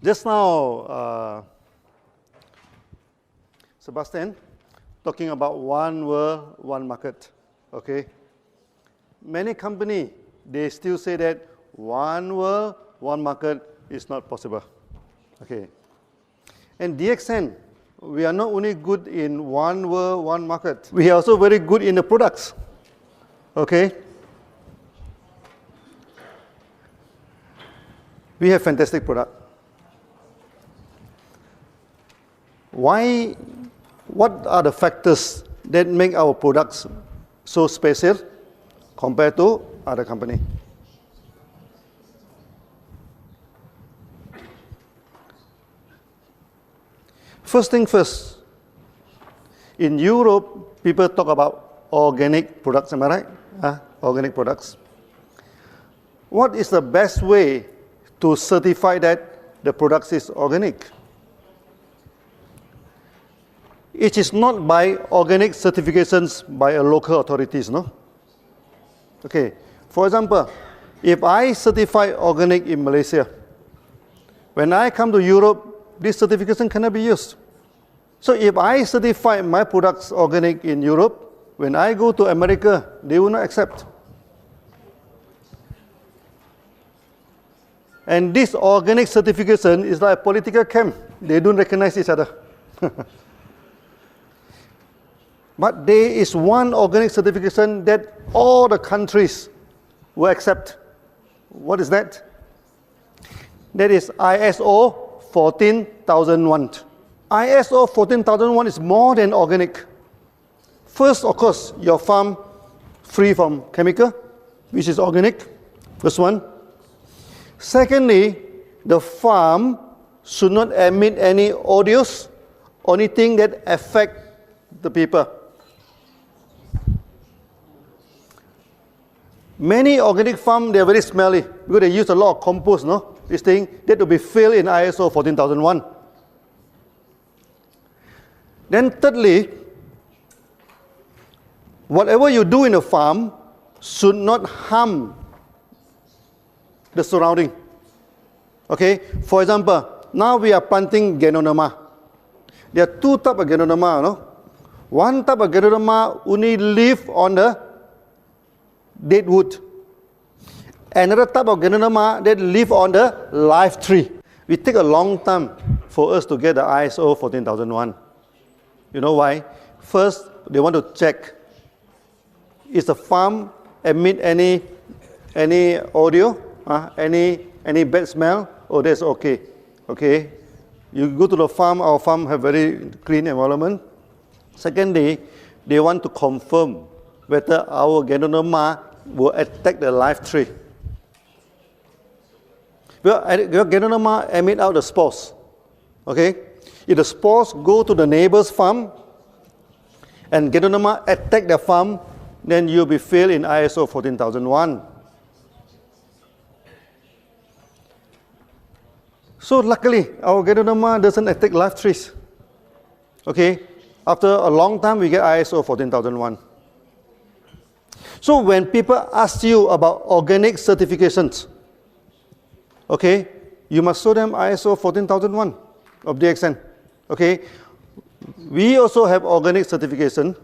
Just now, Sebastian, talking about one world, one market, okay? Many companies, they still say that one world, one market is not possible, okay? And DXN, we are not only good in one world, one market, we are also very good in the products, okay? We have fantastic product. What are the factors that make our products so special compared to other companies? First thing first, in Europe, people talk about organic products, am I right? Organic products. What is the best way to certify that the product is organic? It is not by organic certifications by a local authorities, no? Okay, for example, if I certify organic in Malaysia, when I come to Europe, this certification cannot be used. So if I certify my products organic in Europe, when I go to America, they will not accept. And this organic certification is like a political camp. They don't recognize each other. But there is one organic certification that all the countries will accept. What is that? That is ISO 14001. ISO 14001 is more than organic. First, of course, your farm free from chemical, which is organic. First one. Secondly, the farm should not emit any odors or anything that affect the people. Many organic farms, they are very smelly because they use a lot of compost, no? This thing, that will be filled in ISO 14001. Then thirdly, whatever you do in a farm should not harm the surrounding. Okay, for example, now we are planting Ganoderma. There are two types of Ganoderma, no? One type of Ganoderma only live on the dead wood. Another type of Ganoderma that live on the live tree. It take a long time for us to get the ISO 14001. You know why? First, they want to check, is the farm emit any audio, any bad smell? Oh, that's okay. Okay, you go to the farm. Our farm have very clean environment. Secondly, they want to confirm whether our Ganoderma will attack the live tree. Well, Ganoderma emit out the spores. Okay, if the spores go to the neighbor's farm and Ganoderma attack the farm, then you'll be failed in ISO 14001. So luckily, our Ganoderma doesn't attack live trees. Okay, after a long time, we get ISO 14001. So when people ask you about organic certifications, okay, you must show them ISO 14001 of DXN. Okay, we also have organic certification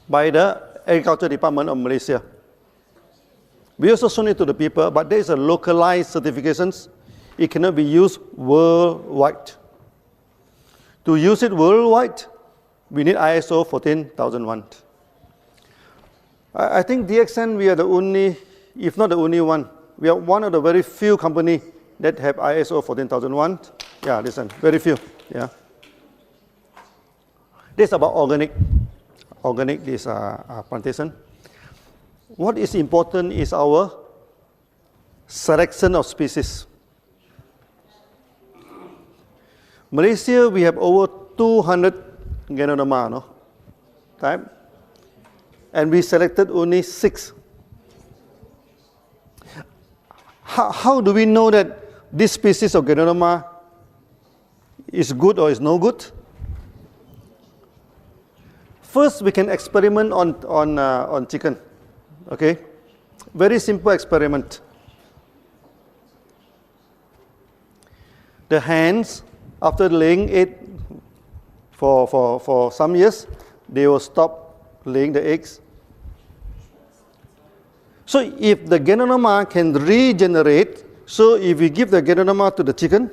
by the Agriculture Department of Malaysia. We also show it to the people, but there is a localized certifications. It cannot be used worldwide. To use it worldwide, we need ISO 14001. I think DXN, we are the only, if not the only one, we are one of the very few companies that have ISO 14001. Yeah, listen, very few. Yeah. This is about organic. Organic, this plantation. What is important is our selection of species. Malaysia, we have over 200 Ganoderma, no? Type. And we selected only 6. How do we know that this species of Ganoderma is good or is no good? First, we can experiment on chicken. Okay, very simple experiment. the hens, after laying egg for some years, they will stop laying the eggs. So if the Ganoderma can regenerate, so if we give the Ganoderma to the chicken,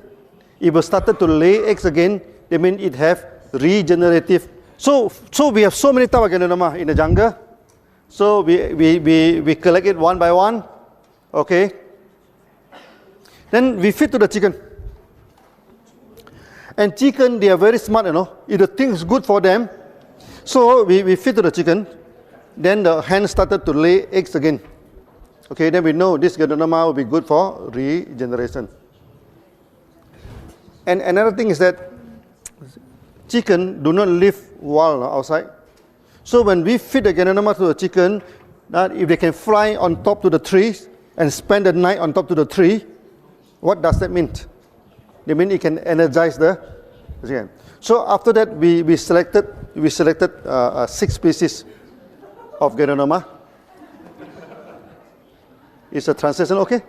it will start to lay eggs again, that means it have regenerative. So we have so many types of Ganoderma in the jungle. So we collect it one by one, okay? Then we feed to the chicken. And chicken, they are very smart, you know. If the thing is good for them, so we feed to the chicken, then the hen started to lay eggs again. Okay, then we know this Ganoderma will be good for regeneration. And another thing is that chicken do not live wild outside. So when we feed the Ganoderma to the chicken, that if they can fly on top to the trees and spend the night on top to the tree, what does that mean? They mean it can energize the chicken. So after that, we selected 6 species of Ganoderma. Is the translation okay?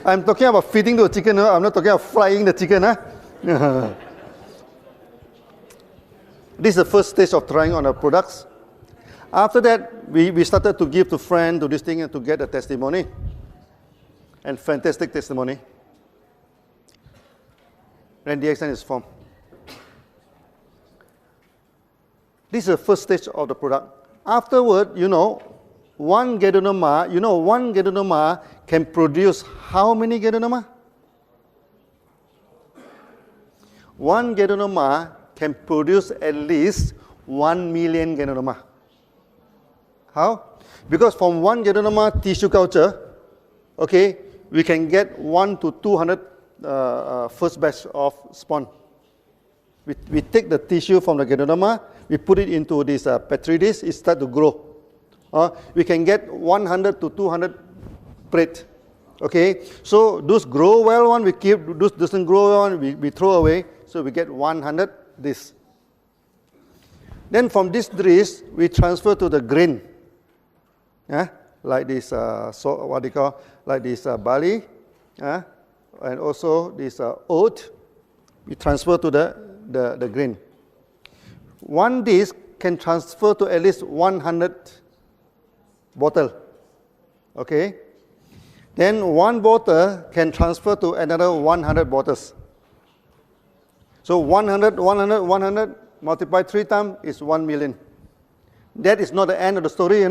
I'm talking about feeding the chicken. I'm not talking about frying the chicken. This is the first stage of trying on our products. After that, we started to give to friends to this thing and to get a testimony. And fantastic testimony. Then DXN is formed. This is the first stage of the product. Afterward, one Ganoderma can produce how many Ganoderma? One Ganoderma can produce at least 1 million Ganoderma. How? Because from one Ganoderma tissue culture, okay, we can get 1 to 200 first batch of spawn. We take the tissue from the Ganoderma, we put it into this petri dish, it starts to grow. We can get 100 to 200 plate. Okay, so those grow well one we keep, those doesn't grow well one we throw away. So we get 100 this. Then from this dish we transfer to the grain. Like this, like this barley, and also this oat. We transfer to the grain. One dish can transfer to at least 100 bottle. Okay. Then one bottle can transfer to another 100 bottles. So 100 multiplied 3 times is 1 million. That is not the end of the story,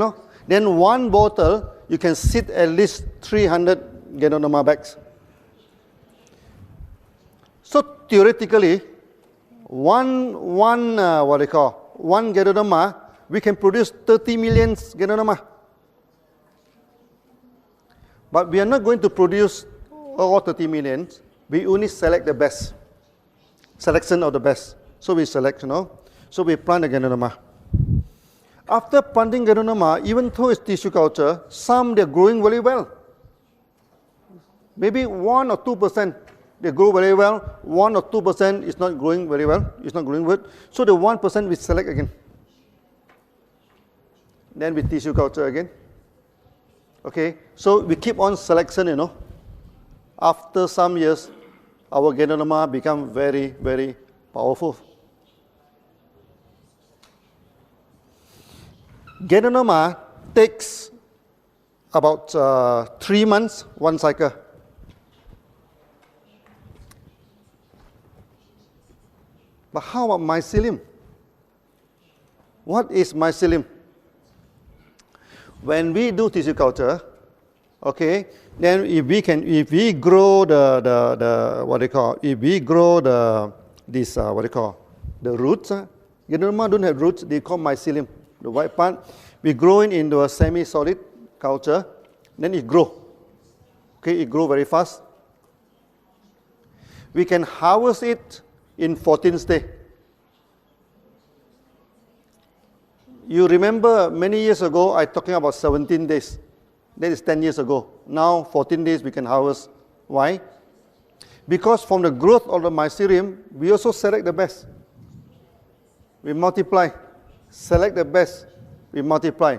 Then one bottle, you can sit at least 300 Ganoderma bags. So theoretically, one Ganoderma, we can produce 30 million Ganoderma. But we are not going to produce all 30 million. We only select the best. Selection of the best. So we select, So we plant the Ganoderma. After planting Ganoderma, even though it's tissue culture, some they're growing very well. Maybe 1 or 2% they grow very well. 1 or 2% is not growing very well. It's not growing good. So the 1% we select again. Then we tissue culture again. Okay, so we keep on selection, After some years, our Ganoderma become very, very powerful. Ganoderma takes about 3 months, one cycle. But how about mycelium? What is mycelium? When we do tissue culture, okay, then if we grow the roots, Ganoderma don't have roots, they call mycelium. The white part, we grow it into a semi-solid culture, then it grow. Okay, it grow very fast. We can harvest it in 14 days. You remember many years ago, I talking about 17 days. That is 10 years ago. Now, 14 days we can harvest. Why? Because from the growth of the mycelium, we also select the best. We multiply. Select the best. We multiply.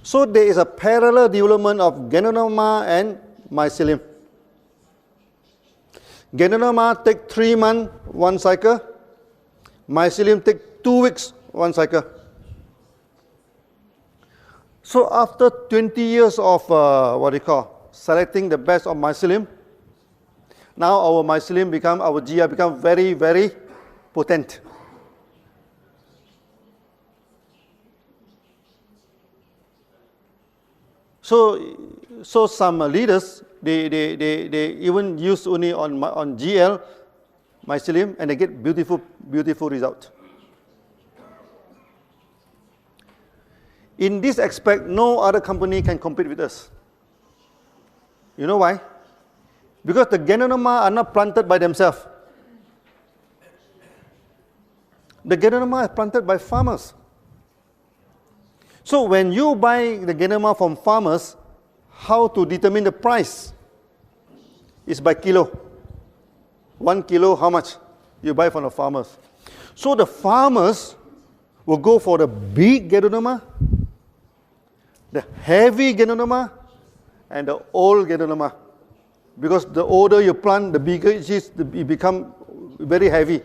So there is a parallel development of Ganoderma and mycelium. Ganoderma take 3 months, 1 cycle. Mycelium take 2 weeks, 1 cycle. So after 20 years of selecting the best of mycelium, now our mycelium become, our GI become very, very potent. So some leaders, they even use only on GL mycelium and they get beautiful result. In this aspect, no other company can compete with us. You know why? Because the Ganoderma are not planted by themselves. The Ganoderma are planted by farmers. So when you buy the Ganoderma from farmers, how to determine the price? Is by kilo. 1 kilo, how much? You buy from the farmers. So the farmers will go for the big Ganoderma, the heavy Ganoderma, and the old Ganoderma. Because the older you plant, the bigger it is, it becomes very heavy.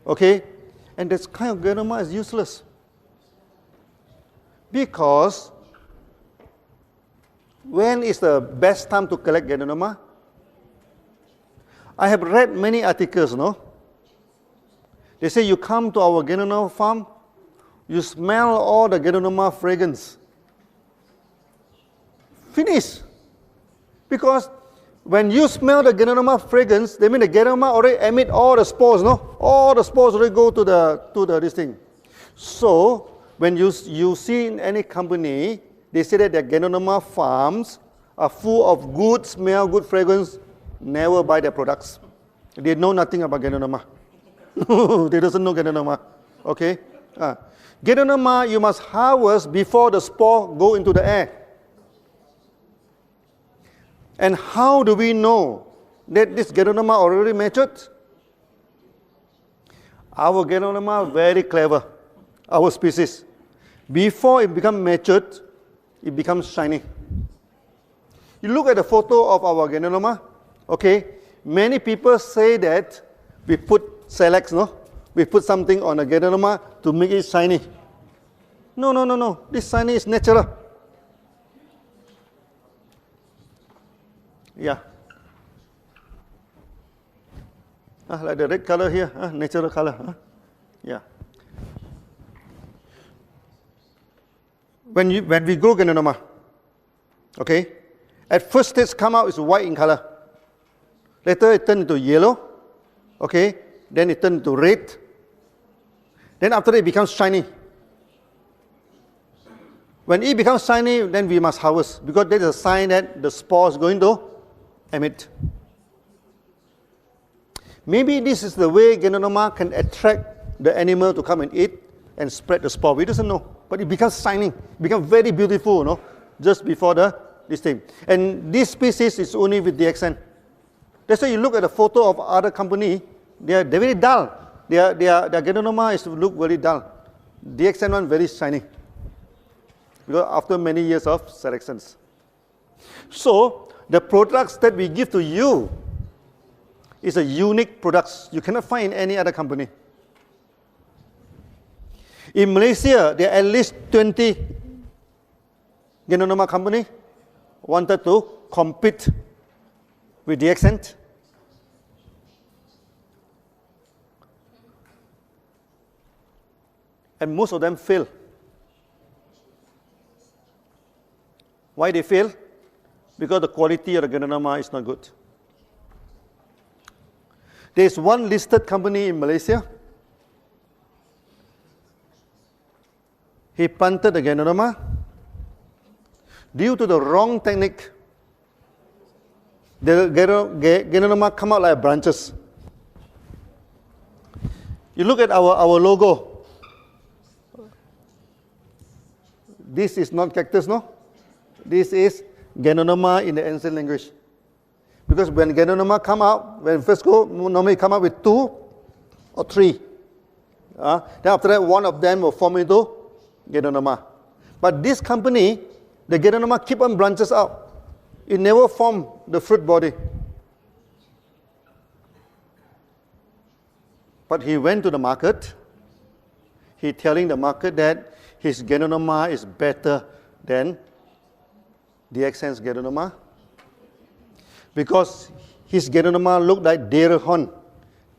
Okay? And this kind of Ganoderma is useless. Because when is the best time to collect Ganoderma? I have read many articles, no? They say you come to our Ganoderma farm, you smell all the Ganoderma fragrance. Finish. Because when you smell the Ganoderma fragrance, they mean the Ganoderma already emit all the spores, no? All the spores already go to this thing. So when you see in any company, they say that their Ganoderma farms are full of good smell, good fragrance. Never buy their products. They know nothing about Ganoderma. They doesn't know Ganoderma. Okay? Ganoderma you must harvest before the spore go into the air. And how do we know that this Ganoderma already matured? Our Ganoderma very clever. Our species. Before it becomes matured, it becomes shiny. You look at the photo of our Ganoderma, okay? Many people say that we put Selex, no? We put something on a Ganoderma to make it shiny. No. This shiny is natural. Yeah. Like the red color here, natural color. Yeah. When we grow Ganoderma, okay, at first stage come out is white in color. Later it turns into yellow, okay, then it turns into red. Then after that it becomes shiny. When it becomes shiny, then we must harvest because that is a sign that the spore is going to emit. Maybe this is the way Ganoderma can attract the animal to come and eat and spread the spore. We doesn't know. But it becomes shining, becomes very beautiful, no? Just before this thing. And this species is only with DXN. That's why you look at the photo of other company, they're very dull. Their Ganoderma is to look very dull. DXN one very shiny. Because after many years of selections. So the products that we give to you is a unique products. You cannot find in any other company. In Malaysia, there are at least 20 Ganoderma company wanted to compete with DXN. And most of them fail. Why they fail? Because the quality of the Ganoderma is not good. There is one listed company in Malaysia. He planted the Ganoderma. Due to the wrong technique, the Ganoderma come out like branches. You look at our logo. This is not cactus, no? This is Ganoderma in the ancient language. Because when Ganoderma come out, when first go, normally come out with 2 or 3. Then after that, one of them will form into Ganoderma. But this company, the Ganoderma keep on branches out. It never form the fruit body. But he went to the market. He telling the market that his Ganoderma is better than DXN's Ganoderma because his Ganoderma looked like deer horn.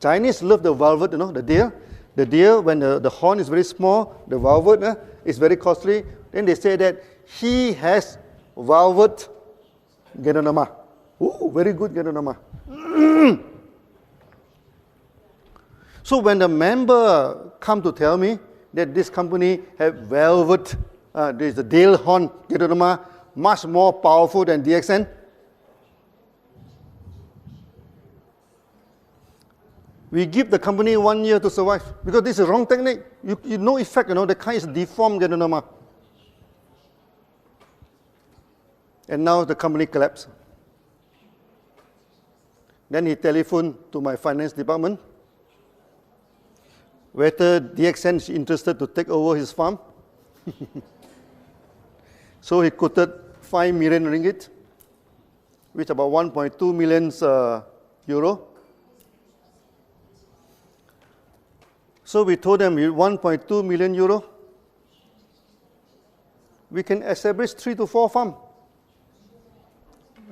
Chinese love the velvet, the deer. The deer, when the horn is very small, the velvet is very costly. Then they say that he has velvet Ganoderma. Ooh, very good Ganoderma. So when the member come to tell me that this company have velvet, there is a deer horn Ganoderma, much more powerful than DXN, we give the company 1 year to survive because this is wrong technique. You no effect, the kind is deformed Ganoderma. And now the company collapsed. Then he telephoned to my finance department whether DXN is interested to take over his farm. So he quoted 5 million ringgit, which about 1.2 million euro. So we told them, 1.2 million euro, we can establish 3 to 4 farms.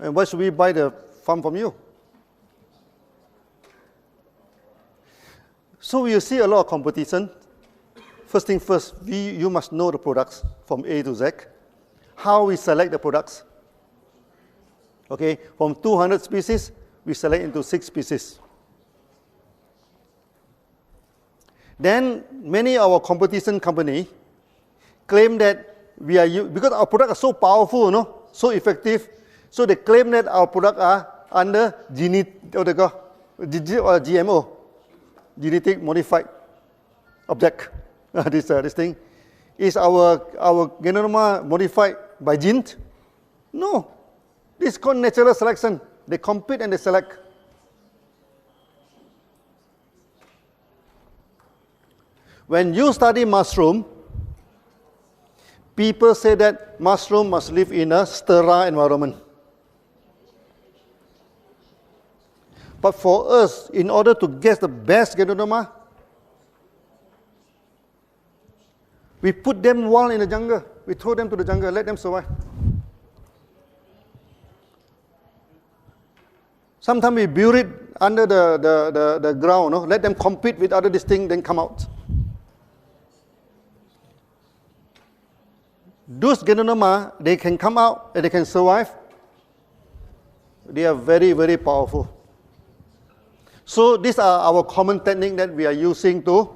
And why should we buy the farm from you? So you see a lot of competition. First thing first, you must know the products from A to Z. How we select the products. Okay, from 200 species, we select into 6 species. Then many of our competition company claim that we are, because our products are so powerful, so effective, so they claim that our products are under GMO, genetic modified object. This thing. Is our Ganoderma modified by genes? No. This is called natural selection. They compete and they select. When you study mushroom, people say that mushroom must live in a sterile environment. But for us, in order to get the best Ganoderma, we put them wild in the jungle. We throw them to the jungle, let them survive. Sometimes we bury it under the ground, let them compete with other distinct, then come out. Those Ganoderma, they can come out and they can survive. They are very, very powerful. So these are our common technique that we are using to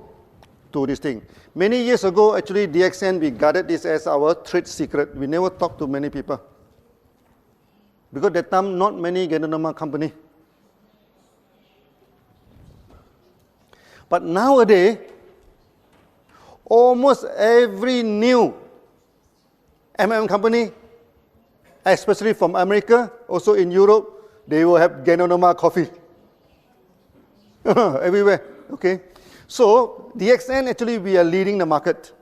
this thing. Many years ago, actually, DXN, we guarded this as our trade secret. We never talked to many people. Because at that time, not many Ganoderma company. But nowadays, almost every new company, especially from America, also in Europe, they will have Ganoderma coffee. Everywhere, okay? So, DXN, actually, we are leading the market.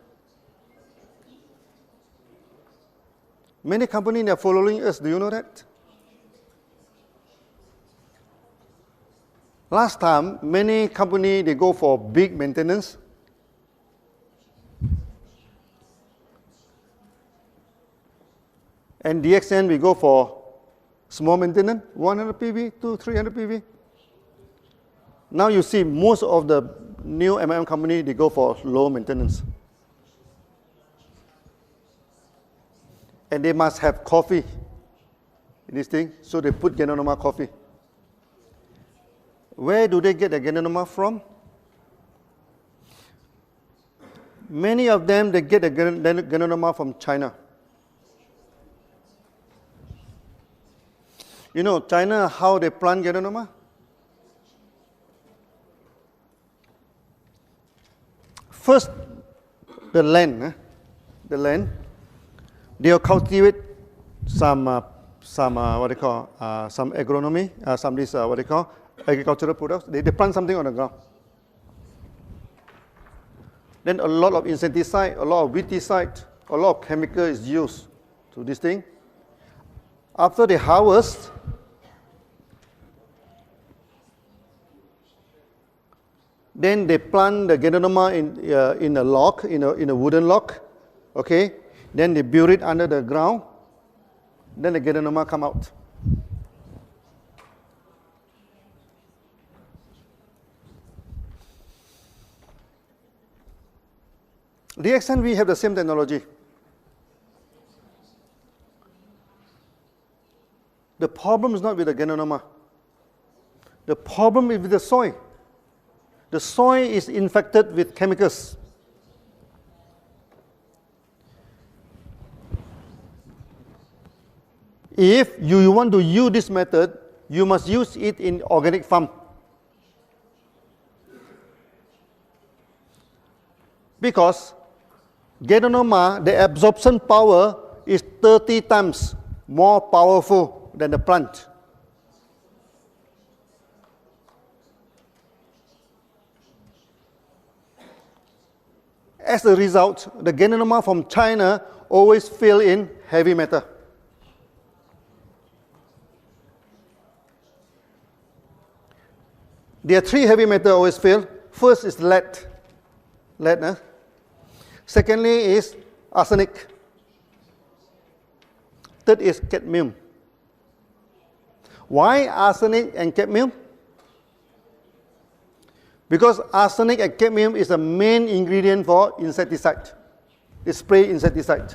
Many companies are following us. Do you know that? Last time, many companies, they go for big maintenance. And DXN, we go for small maintenance, 100 PV to 300 PV. Now you see most of the new company, they go for low maintenance. And they must have coffee in this thing, so they put Ganoderma coffee. Where do they get the Ganoderma from? Many of them, they get the Ganoderma from China. You know, China, how they plant Ganoderma? First, the land, they'll cultivate some agronomy, agricultural products. They plant something on the ground. Then a lot of insecticide, a lot of weedicide, a lot of chemical is used to this thing. After they harvest, Then they plant the Ganoderma in a lock, in a wooden lock. Okay? Then they bury it under the ground. Then the Ganoderma come out. DXN, we have the same technology. The problem is not with the Ganoderma. The problem is with the soil. The soil is infected with chemicals. If you want to use this method, you must use it in organic farm. Because Ganoderma, the absorption power is 30 times more powerful than the plant. As a result, the Ganoderma from China always fail in heavy metal. There are 3 heavy metals always fail. First is lead. Secondly is arsenic. Third is cadmium. Why arsenic and cadmium? Because arsenic and cadmium is the main ingredient for insecticide. It's spray insecticide.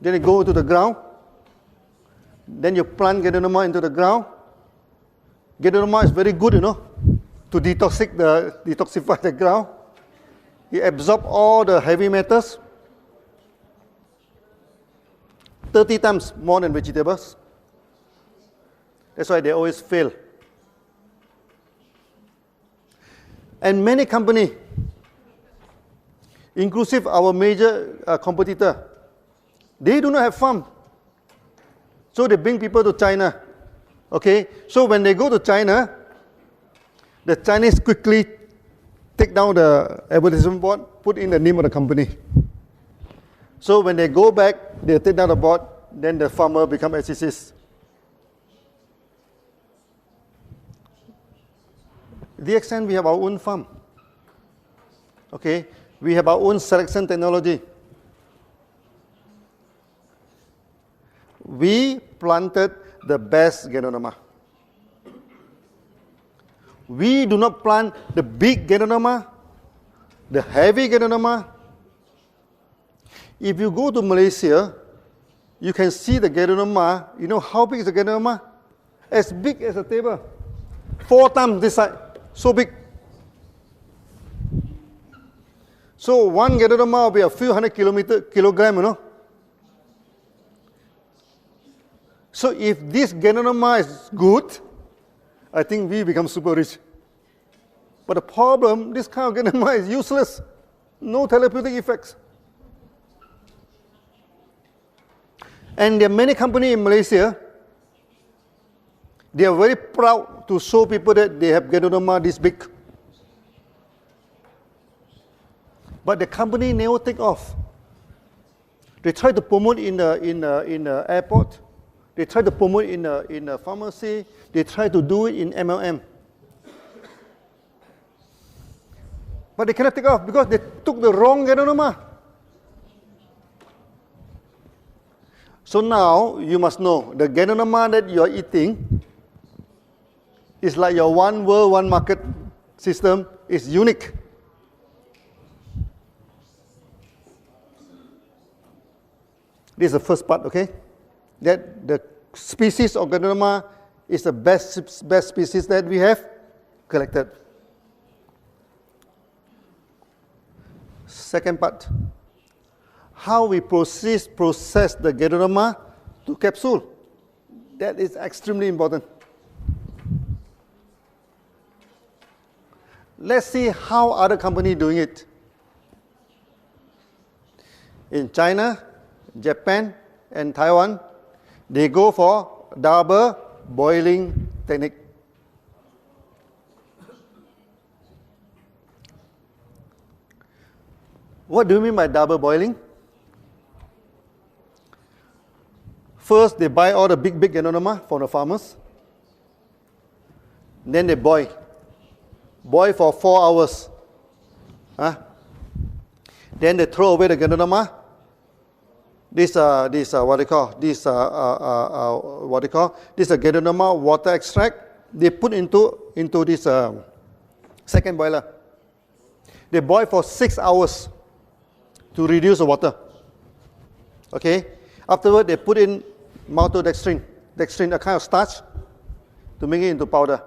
Then you go to the ground. Then you plant Ganoderma into the ground. Ganoderma is very good, to detoxify the ground. It absorbs all the heavy metals 30 times more than vegetables. That's why they always fail. And many companies, inclusive our major competitor, they do not have farm. So they bring people to China. Okay? So when they go to China, the Chinese quickly take down the advertisement board, put in the name of the company. So when they go back, they take down the board, then the farmer become SCCs. DXN, we have our own farm. Okay? We have our own selection technology. We planted the best Ganoderma. We do not plant the big Ganoderma, the heavy Ganoderma. If you go to Malaysia, you can see the Ganoderma. You know how big is the Ganoderma? As big as a table. 4 times this side. So big. So one Ganoderma will be a few hundred kilograms, So if this Ganoderma is good, I think we become super rich. But the problem, this kind of Ganoderma is useless. No therapeutic effects. And there are many companies in Malaysia, they are very proud to show people that they have Ganoderma this big. But the company never take off. They try to promote in the airport. They try to promote in a pharmacy. They try to do it in MLM. But they cannot take off because they took the wrong Ganoderma. So now you must know the Ganoderma that you are eating is like your one world, one market system is unique. This is the first part, okay? That the species of Ganoderma is the best species that we have collected. Second part, how we process the Ganoderma to capsule. That is extremely important. Let's see how other companies doing it. In China, Japan, and Taiwan, they go for double boiling technique. What do you mean by double boiling? First, they buy all the big Ganoderma from the farmers. Then they boil. boil for 4 hours. Huh? Then they throw away the Ganoderma. This what they call this Ganoderma water extract. They put into this second boiler. They boil for 6 hours to reduce the water. Okay. Afterward, they put in maltodextrin, a kind of starch, to make it into powder.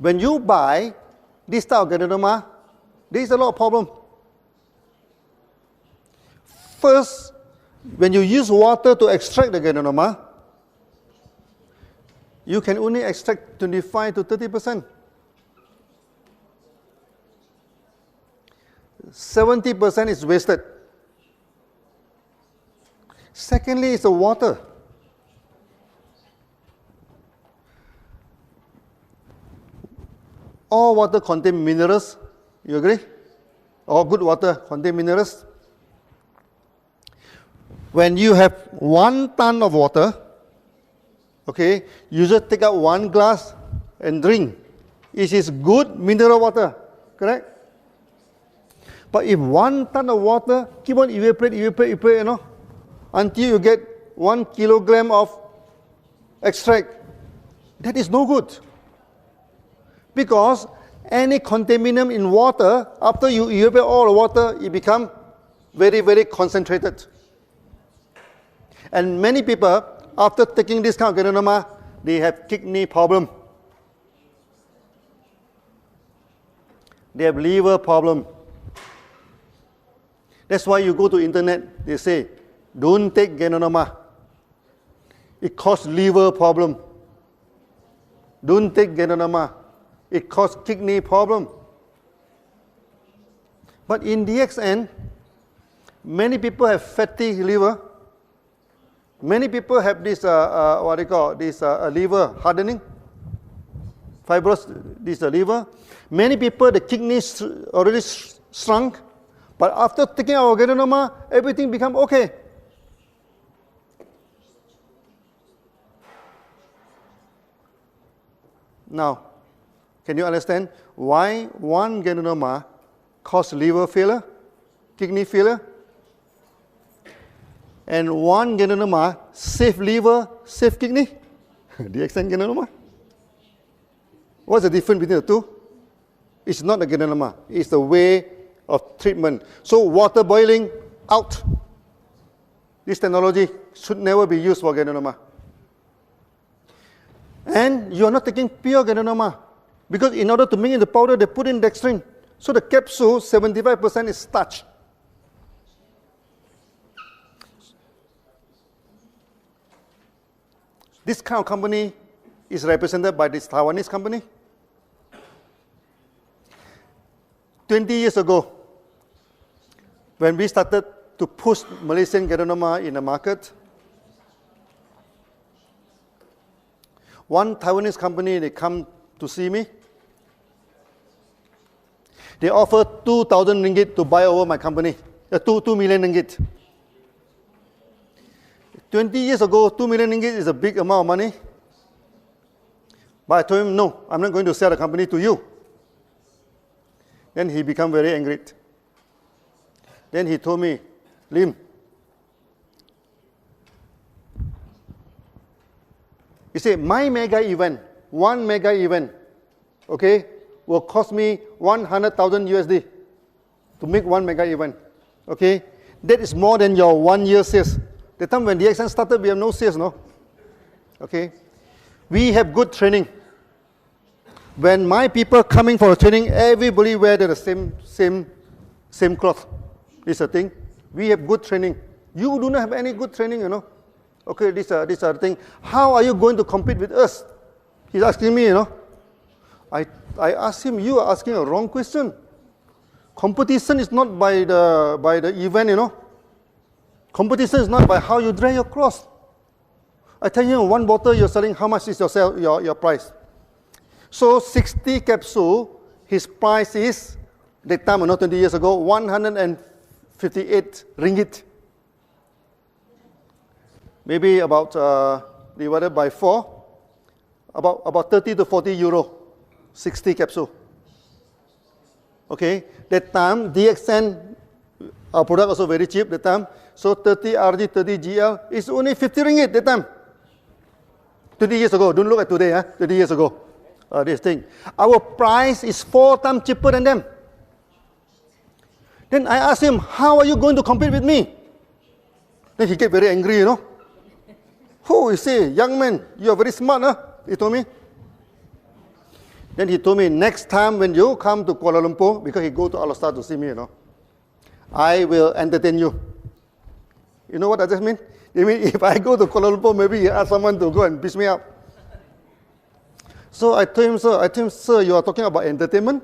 When you buy this type of Ganoderma, there is a lot of problem. First, when you use water to extract the Ganoderma, you can only extract 25 to 30%. 70% is wasted. Secondly, it's the water. All water contain minerals. You agree? All good water contain minerals. When you have 1 ton of water, okay, you just take out 1 glass and drink. It is good mineral water, correct? But if 1 ton of water keep on evaporate, you know, until you get 1 kilogram of extract, that is no good. Because any contaminant in water, after you evaporate all the water, it becomes very, very concentrated. And many people, after taking this kind of Ganoderma, they have kidney problem. They have liver problem. That's why you go to internet, they say, don't take Ganoderma. It causes liver problem. Don't take Ganoderma. It causes kidney problem. But in DXN, many people have fatty liver. Many people have this, liver hardening, fibrous, this liver. Many people, the kidneys already shrunk. But after taking our Ganoderma, everything become okay. Now, can you understand why 1 Ganoderma causes liver failure, kidney failure? And 1 Ganoderma save liver, save kidney? DXN Ganoderma? What's the difference between the two? It's not the Ganoderma, it's the way of treatment. So water boiling, out. This technology should never be used for Ganoderma. And you are not taking pure Ganoderma, because in order to make it the powder, they put in dextrin. So the capsule, 75% is starch. This kind of company is represented by this Taiwanese company. 20 years ago, when we started to push Malaysian Ganoderma in the market, one Taiwanese company, they come to see me. They offer 2,000 ringgit to buy over my company, 2 million ringgit. 20 years ago, 2 million ringgit is a big amount of money. But I told him, no, I'm not going to sell the company to you. Then he became very angry. Then he told me, Lim, he said, my mega event, 1 mega event, okay, will cost me 100,000 USD to make 1 mega event. Okay, that is more than your 1 year sales. The time when DXN started, we have no sales, no? Okay, we have good training. When my people coming for a training, everybody wear the same cloth. This is a thing. We have good training. You do not have any good training, you know. Okay, this are the thing. How are you going to compete with us? He's asking me, you know. I asked him, you are asking a wrong question. Competition is not by the event, you know. Competition is not by how you dry your cloth. I tell you, 1 bottle you're selling, how much is your price? So 60 capsule, his price is, that time, not 20 years ago, 158 ringgit. Maybe about, divided by 4, about 30 to 40 euro. 60 capsule. Okay, that time DXN, our product also very cheap that time. So 30 RG, 30 GL is only 50 ringgit that time. 20 years ago, don't look at today, 20 years ago. This thing. Our price is 4 times cheaper than them. Then I asked him, how are you going to compete with me? Then he get very angry, you know. Oh, you say, young man, you are very smart, huh? He told me. Then he told me, next time when you come to Kuala Lumpur, because he go to Al-Star to see me, you know, I will entertain you. You know what does that mean? It means if I go to Kuala Lumpur, maybe you ask someone to go and piss me up. So I told him, sir, you are talking about entertainment?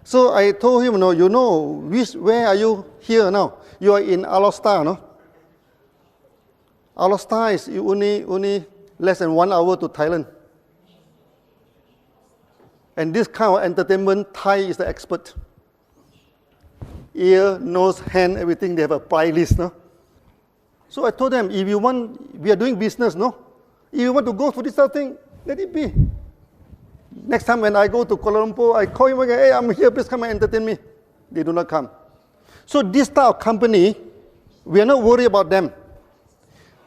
So I told him, no, you know, where are you here now? You are in Al-Star, no? Al-Star is only less than 1 hour to Thailand. And this kind of entertainment, Thai is the expert. Ear, nose, hand, everything, they have a price list, no? So I told them, if you want, we are doing business, no? If you want to go for this sort of thing, let it be. Next time when I go to Kuala Lumpur, I call him again, hey, I'm here, please come and entertain me. They do not come. So this type of company, we are not worried about them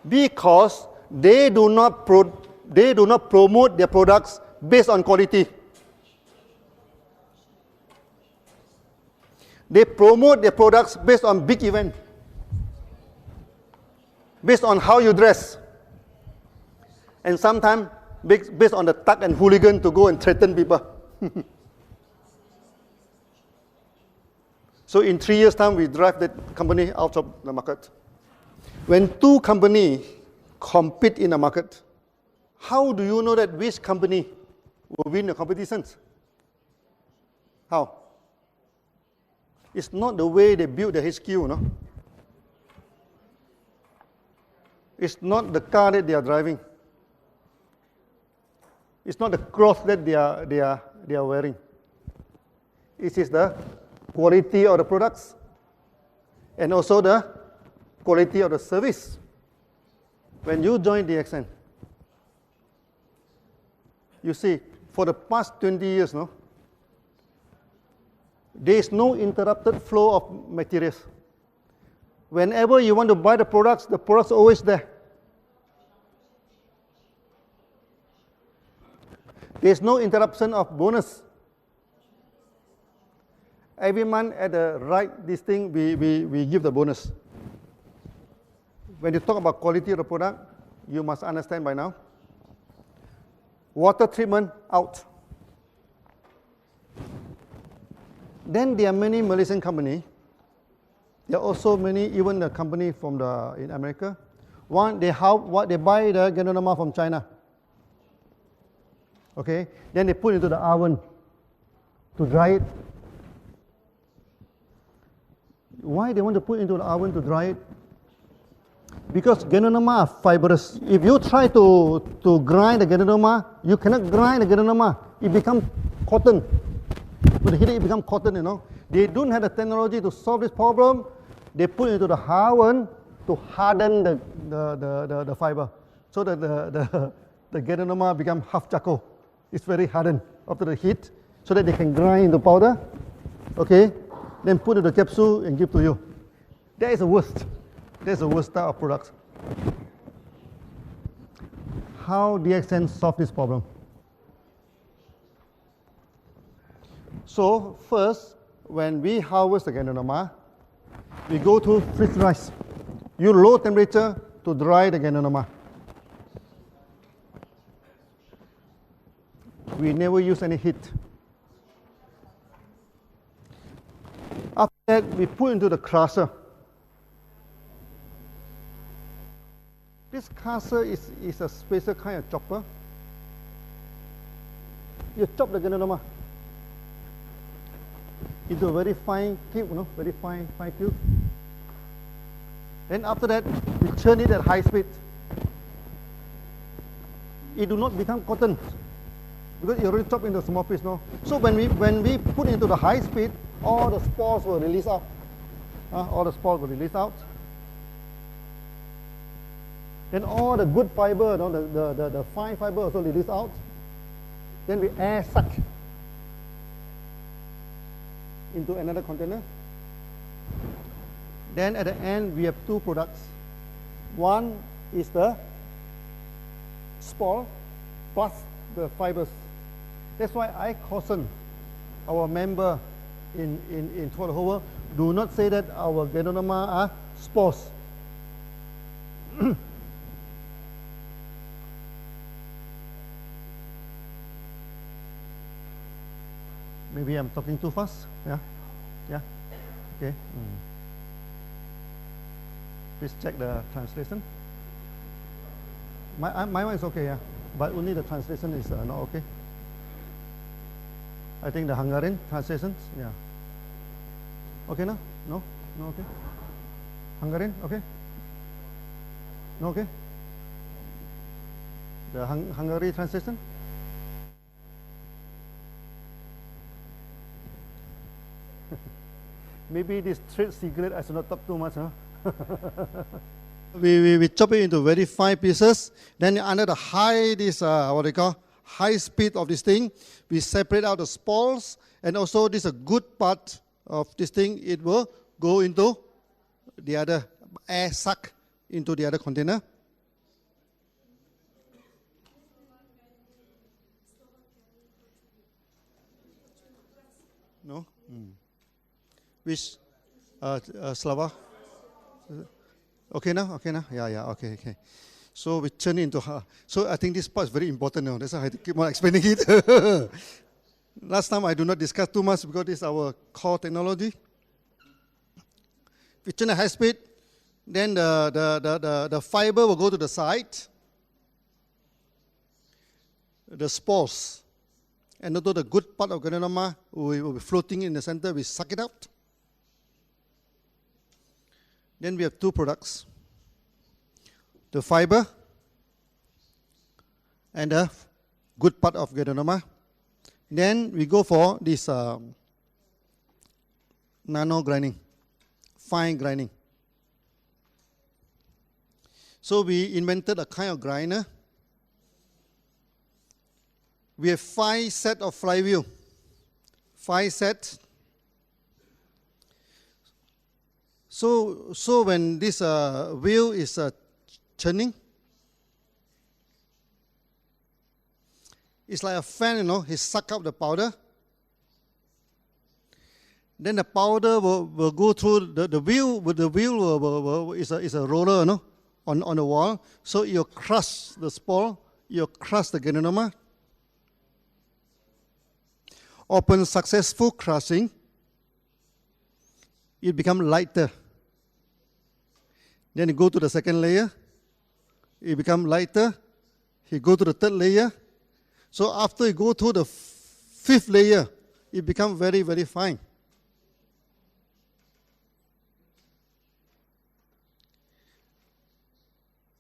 because they do not promote their products based on quality. They promote their products based on big event, based on how you dress, and sometimes based on the thug and hooligan to go and threaten people. So in 3 years' time, we drive that company out of the market. When 2 companies compete in a market, how do you know that which company will win the competitions? How? It's not the way they build the HQ, no? It's not the car that they are driving. It's not the clothes that they are wearing. It is the quality of the products and also the quality of the service. When you join DXN, you see, for the past 20 years, no, there is no interrupted flow of materials. Whenever you want to buy the products are always there. There is no interruption of bonus. Every month at the right this thing, we give the bonus. When you talk about quality of the product, you must understand by now. Water treatment, out. Then there are many Malaysian companies. There are also many, even the company from in America. One, they buy the Ganoderma from China. Okay, then they put it into the oven to dry it. Why they want to put it into the oven to dry it? Because Ganoderma are fibrous. If you try to grind the Ganoderma, you cannot grind the Ganoderma. It becomes cotton. With the heat, it becomes cotton, you know. They don't have the technology to solve this problem. They put it into the oven to harden the fiber, so that the Ganoderma become half charcoal. It's very hardened after the heat, so that they can grind into powder. Okay, then put in the capsule and give to you. That is the worst. That's the worst type of products. How DXN solve this problem? So first, when we harvest the Ganoderma, we go to freeze rice. Use low temperature to dry the Ganoderma. We never use any heat. After that, we put into the crusher. This crusher is a special kind of chopper. You chop the Ganoderma into a very fine cube, very fine cube. Then after that, we churn it at high speed. It do not become cotton because it already chopped into small piece, no. So when we put into the high speed, all the spores will release out. All the spores will release out. Then all the good fiber, the fine fiber also release out. Then we air suck into another container. Then at the end, we have two products. One is the spore plus the fibers. That's why I caution our member in throughout the whole world, do not say that our Ganoderma are spores. Maybe I'm talking too fast. Yeah? Yeah? Okay. Please check the translation. My one is okay, yeah. But only the translation is not okay. I think the Hungarian translations, yeah. Okay now? No? No okay? Hungarian, okay? No okay? The Hungary translation? Maybe this trade secret I should not talk too much, huh? we chop it into very fine pieces. Then under the high, what they call, high speed of this thing, we separate out the spores, and also this is a good part of this thing, it will go into the other, air suck into the other container. No? Which, Slava? Okay now? Okay now? Yeah, okay. So we turn it into her. So I think this part is very important now. That's why I have to keep on explaining it. Last time I do not discuss too much because this is our core technology. We turn at high speed, then the fiber will go to the side. The spores, and although the good part of Ganoderma will be floating in the center, we suck it out. Then we have two products, the fiber and the good part of Ganoderma. Then we go for this nano grinding, fine grinding. So we invented a kind of grinder. We have 5 sets of flywheel, 5 sets. So when this wheel is turning, it's like a fan, he suck up the powder. Then the powder will go through the wheel. The wheel is a roller, on the wall. So you crush the spore, you crush the Ganoderma. Upon successful crushing, it becomes lighter. Then you go to the second layer, it becomes lighter. You go to the third layer. So after you go to the 5th layer, it becomes very, very fine.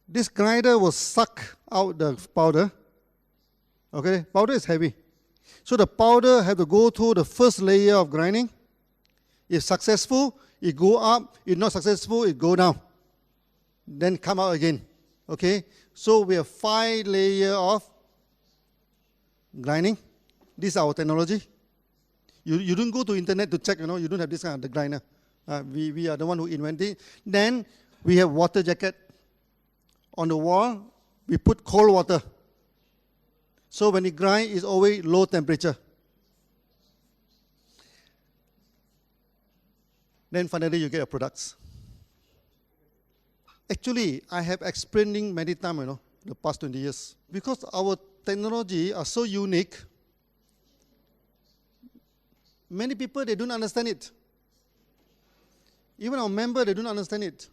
This grinder will suck out the powder. Okay, powder is heavy. So the powder has to go through the first layer of grinding. If successful, it go up. If not successful, it go down. Then come out again. Okay? So we have 5 layers of grinding. This is our technology. You don't go to internet to check, you don't have this kind of the grinder. We are the one who invented it. Then we have water jacket. On the wall, we put cold water. So when it grinds, it's always low temperature. Then finally, you get your products. Actually, I have explaining many times, the past 20 years. Because our technology are so unique, many people, they don't understand it. Even our members, they don't understand it.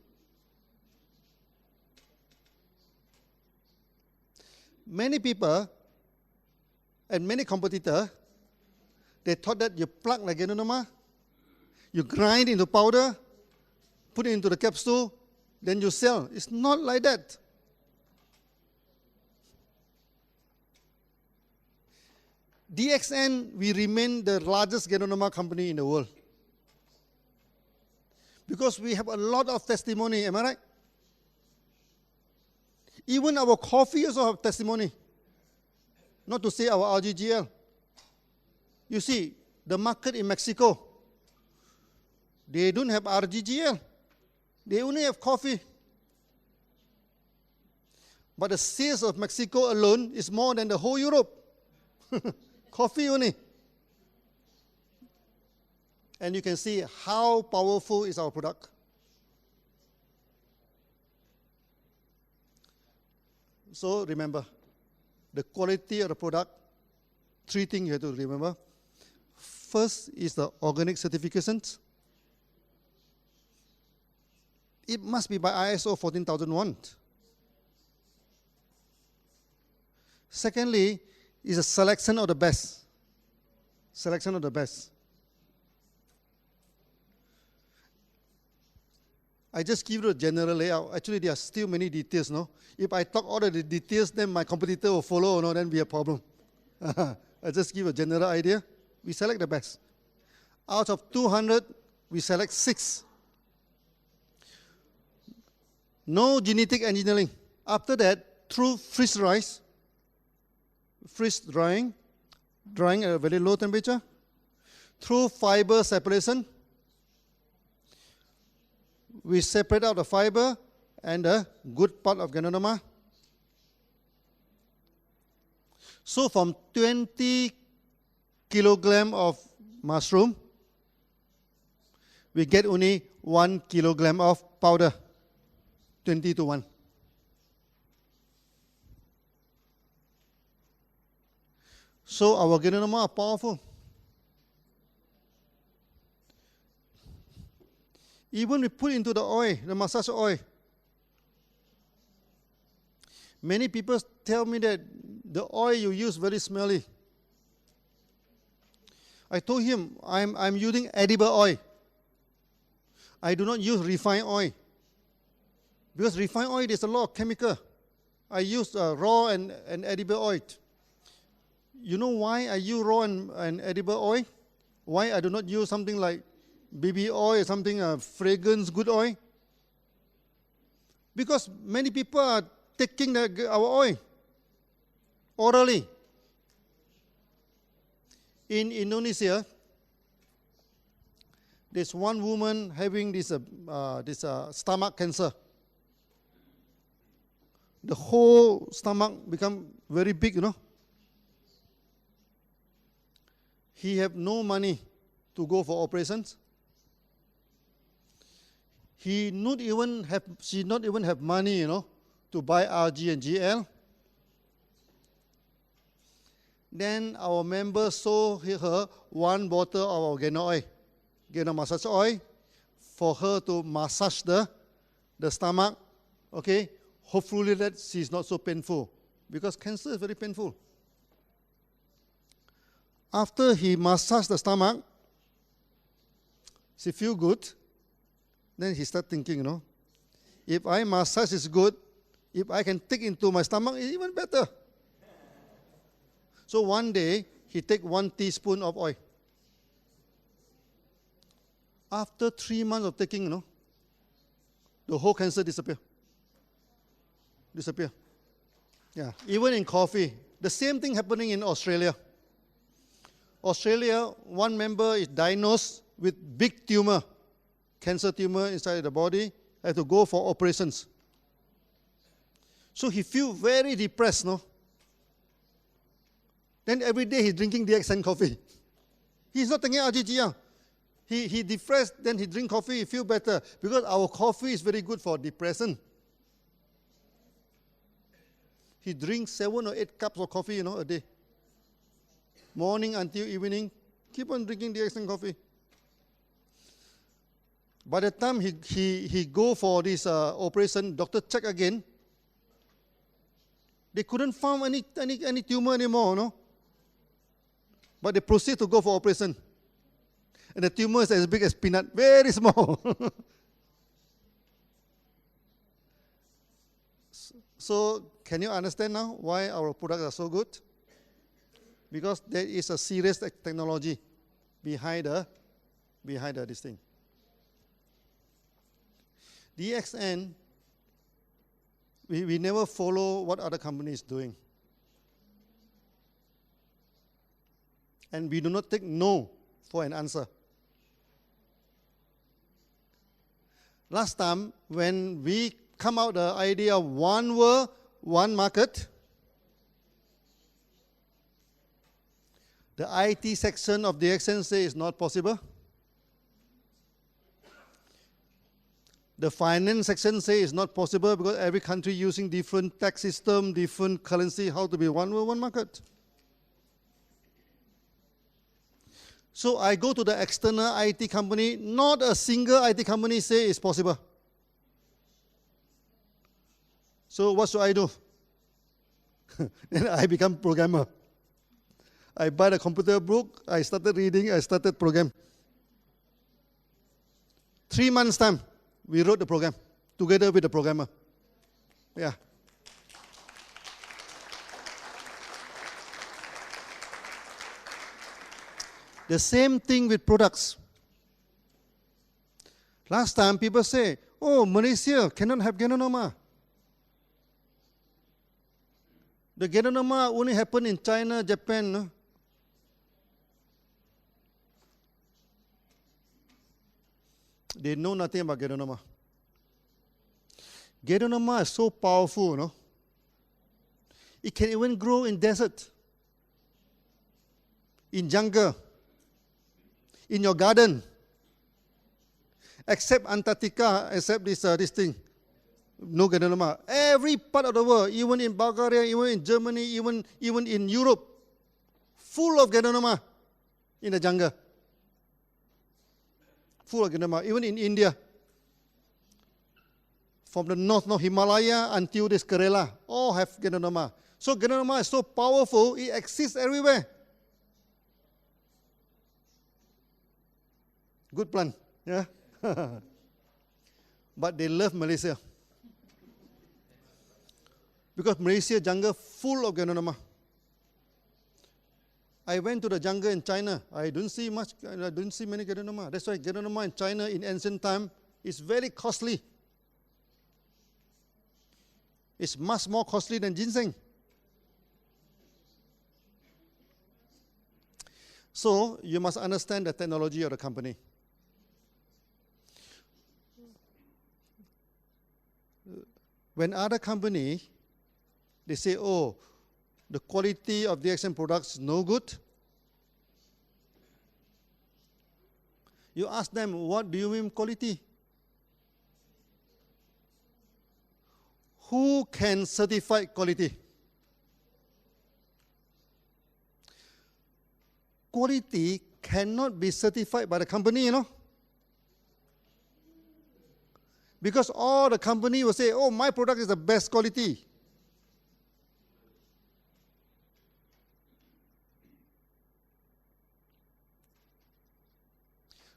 Many people and many competitors, they thought that you plug like Ganoderma, you grind into powder, put it into the capsule, then you sell. It's not like that. DXN, we remain the largest Ganoderma company in the world. Because we have a lot of testimony, am I right? Even our coffee also have testimony. Not to say our RGGL. You see, the market in Mexico, They don't have RGGL. They only have coffee. But the sales of Mexico alone is more than the whole Europe. Coffee only. And you can see how powerful is our product. So remember, the quality of the product, 3 things you have to remember. First is the organic certifications. It must be by ISO 14001. Secondly, is a selection of the best. Selection of the best. I just give you a general layout. Actually, there are still many details, no? If I talk all of the details, then my competitor will follow, no? Then be a problem. I just give a general idea. We select the best. Out of 200, we select 6. No genetic engineering. After that, through freeze drying at a very low temperature, through fiber separation, we separate out the fiber and the good part of Ganoderma. So from 20 kilogram of mushroom, we get only 1 kilogram of powder, 20 to 1. So our Ganoderma are powerful. Even we put into the oil, the massage oil. Many people tell me that the oil you use very smelly. I told him I'm using edible oil. I do not use refined oil. Because refined oil, there's a lot of chemical. I use raw and edible oil. You know why I use raw and edible oil? Why I do not use something like baby oil or something, fragrance, good oil? Because many people are taking our oil orally. In Indonesia, there's one woman having this stomach cancer. The whole stomach become very big, you know. He have no money to go for operations. She not even have money, you know, to buy RG and GL. Then our members sold her 1 bottle of our Gano oil, Gano massage oil, for her to massage the stomach. Okay, hopefully that she's not so painful, because cancer is very painful. After he massaged the stomach, she feel good. Then he start thinking, you know, if I massage is good, if I can take into my stomach, it's even better. So one day, he take 1 teaspoon of oil. After 3 months of taking, you know, the whole cancer disappear. Disappear. Yeah, even in coffee. The same thing happening in Australia. Australia, one member is diagnosed with big tumor, cancer tumor inside the body, had to go for operations. So he feel very depressed, no? Then every day he's drinking DXN coffee. He's not taking RGGR. He depressed, then he drink coffee, he feel better, because our coffee is very good for depression. He drinks 7 or 8 cups of coffee, you know, a day. Morning until evening, keep on drinking DXN coffee. By the time he go for this operation, doctor check again. They couldn't find any tumor anymore, no? But they proceed to go for operation. And the tumor is as big as peanut, very small. So, can you understand now why our products are so good? Because there is a serious technology behind this thing. DXN, we never follow what other companies doing. And we do not take no for an answer. last time when we come out the idea of one world, one market, the IT section of DXN say it's not possible. The finance section say it's not possible because every country using different tax system, different currency, how to be one world, one market. So I go to the external IT company, not a single IT company say it's possible. So what should I do? Then I become programmer. I buy the computer book, I started reading, I started program. 3 months time, we wrote the program together with the programmer. Yeah. The same thing with products. Last time people say, oh, Malaysia cannot have Ganoderma. The Ganoderma only happen in China, Japan. No? They know nothing about Ganoderma. Ganoderma is so powerful, no? It can even grow in desert, in jungle, in your garden, except Antarctica, except this thing. No Ganoderma. Every part of the world, even in Bulgaria, even in Germany, even in Europe, full of Ganoderma in the jungle. Full of Ganoderma, even in India. From the north Himalaya until this Kerala, all have Ganoderma. So Ganoderma is so powerful, it exists everywhere. Good plant, yeah? But they love Malaysia. Because Malaysia jungle full of Ganoderma. I went to the jungle in China. I don't see many Ganoderma. That's why Ganoderma in China in ancient time is very costly. It's much more costly than ginseng. So you must understand the technology of the company. When other company, they say, oh, the quality of DXN products is no good. You ask them, what do you mean quality? Who can certify quality? Quality cannot be certified by the company, you know. Because all the company will say, oh, my product is the best quality.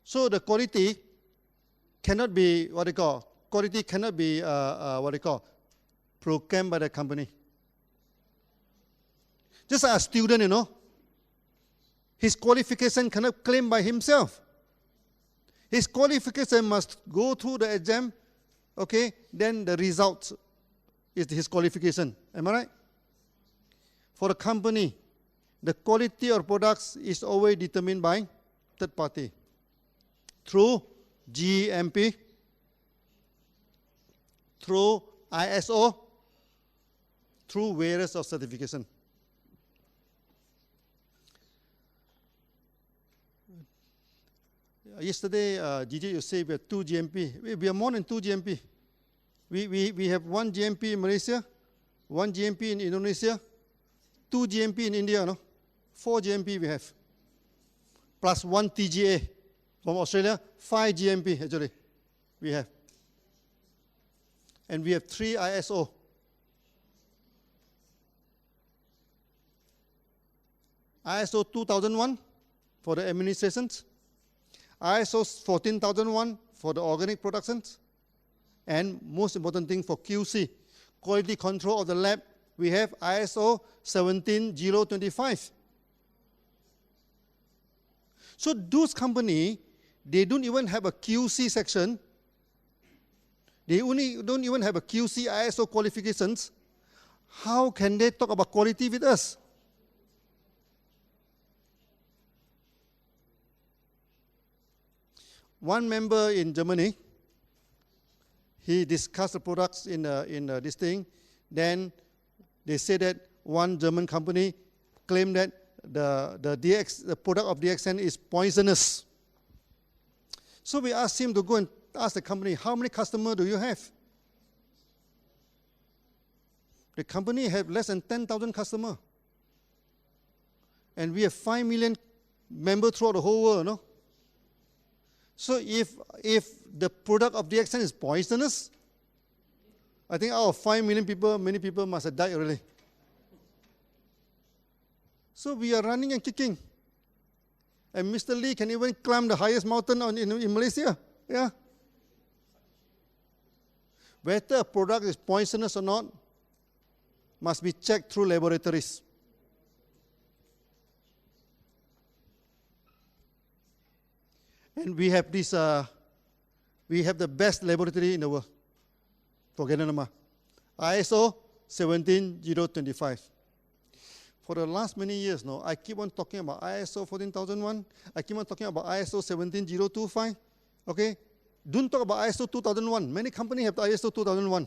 So the quality cannot be quality cannot be programmed by the company. Just like a student, you know, his qualification cannot claim by himself. His qualification must go through the exam, okay, then the result is his qualification. Am I right? For a company, the quality of products is always determined by third party. Through GMP, through ISO, through various of certification. Yesterday, Gigi, you say we have 2 GMP. We are more than 2 GMP. We have 1 GMP in Malaysia, 1 GMP in Indonesia, 2 GMP in India, no? 4 GMP we have. Plus 1 TGA from Australia, 5 GMP actually we have. And we have 3 ISO. ISO 2001 for the administrations, ISO 14001 for the organic productions, and most important thing for QC, quality control of the lab, we have ISO 17025. So those companies, they don't even have a QC section. They don't even have a QC ISO qualifications. How can they talk about quality with us? One member in Germany, he discussed the products in this thing. Then they say that one German company claimed that the product of DXN is poisonous. So we asked him to go and ask the company, how many customers do you have? The company have less than 10,000 customers. And we have 5 million members throughout the whole world, no? So if the product of DXN is poisonous, I think out of 5 million people, many people must have died already. So we are running and kicking. And Mr. Lee can even climb the highest mountain in Malaysia. Yeah. Whether a product is poisonous or not must be checked through laboratories. And we have this, we have the best laboratory in the world for Ganoderma, ISO 17025. For the last many years now, I keep on talking about ISO 14001. I keep on talking about ISO 17025. Okay, don't talk about ISO 2001. Many companies have ISO 2001,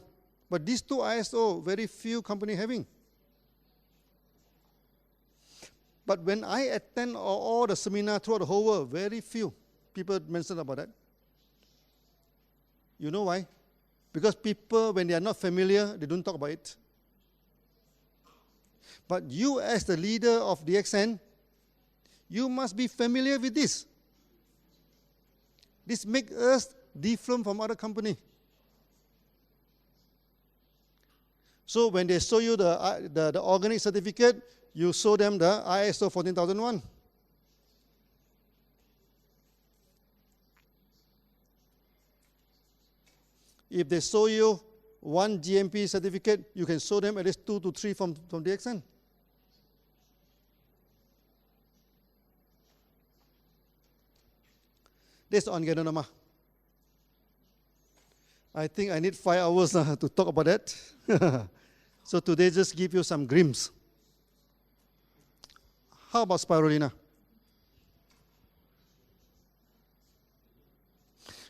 but these two ISO, very few companies having. But when I attend all the seminars throughout the whole world, very few people mention about that. You know why? Because people, when they are not familiar, they don't talk about it. But you, as the leader of DXN, you must be familiar with this. This makes us different from other companies. So when they show you the organic certificate, you show them the ISO 14001. If they show you one GMP certificate, you can show them at least 2 to 3 from DXN. This on Ganoderma. I think I need 5 hours to talk about that. So today just give you some glimpse. How about spirulina?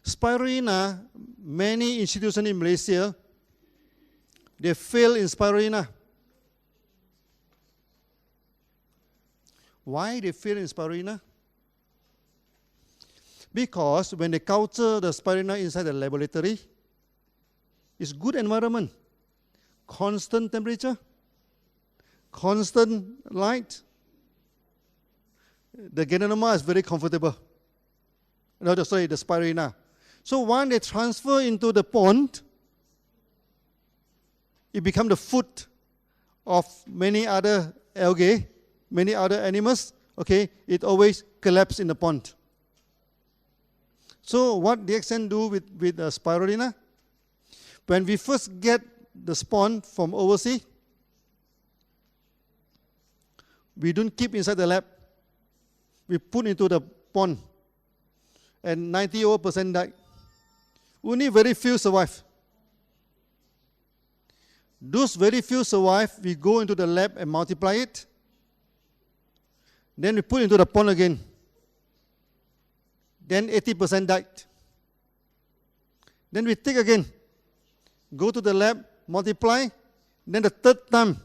Spirulina, many institutions in Malaysia, they fail in spirulina. Why they fail in spirulina? Because when they culture the spirulina inside the laboratory, it's good environment, constant temperature, constant light. The Ganoderma is very comfortable. No, sorry, the spirulina. So when they transfer into the pond, it becomes the food of many other algae, many other animals. Okay, it always collapses in the pond. So what DXN do with spirulina? When we first get the spawn from overseas, we don't keep inside the lab. We put into the pond, and 90% die. Only very few survive. Those very few survive, we go into the lab and multiply it. Then we put into the pond again. Then 80% died. Then we take again, go to the lab, multiply. Then the third time,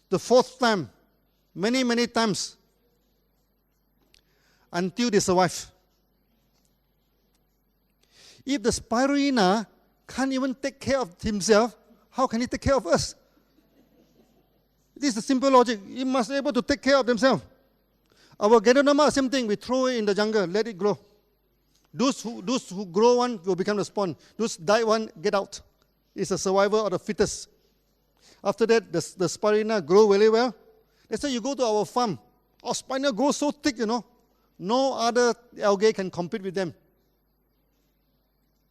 the fourth time, many times, until they survive. If the spirulina can't even take care of himself, how can he take care of us? This is the simple logic. He must be able to take care of themselves. Our Ganoderma, same thing. We throw it in the jungle, let it grow. Those who grow one will become the spawn. Those die one, get out. It's a survivor of the fittest. After that, the spirulina grow very well. Let's say you go to our farm. Our spirulina grows so thick, you know. No other algae can compete with them.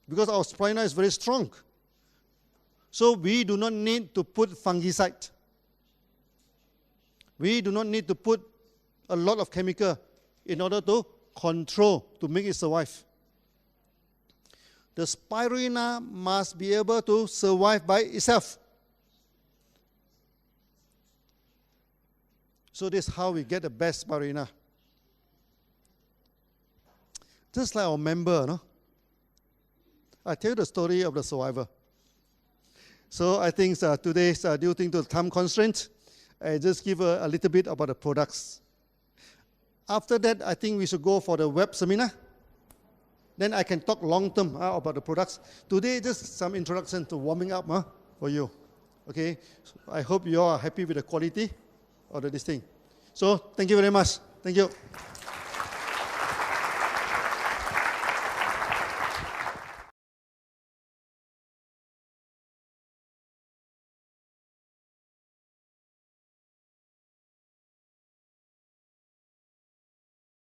Because our spirulina is very strong. So we do not need to put fungicide. We do not need to put a lot of chemical in order to control, to make it survive. The spirulina must be able to survive by itself. So this is how we get the best spirulina. Just like our member, no? I tell you the story of the survivor. So I think today's due to time constraint, I just give a little bit about the products. After that, I think we should go for the web seminar. Then I can talk long term about the products. Today, just some introduction to warming up for you. Okay, so I hope you all are happy with the quality of this thing. So thank you very much. Thank you.